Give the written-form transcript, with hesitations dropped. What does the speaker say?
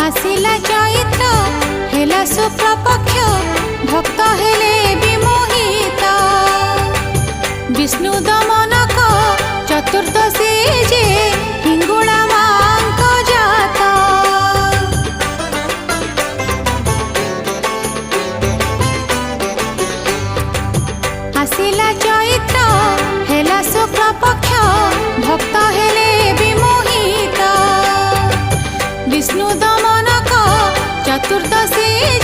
आसिला चैत्र हेला शुक्ल पक्ष भक्त हेले विमोहित विष्णु दमनक चतुर्दशी जे हिंगुला मांक जात आसिला चैत्र हेला शुक्ल पक्ष भक्त हेले विमोहित विष्णु दमनक चतुर्दशी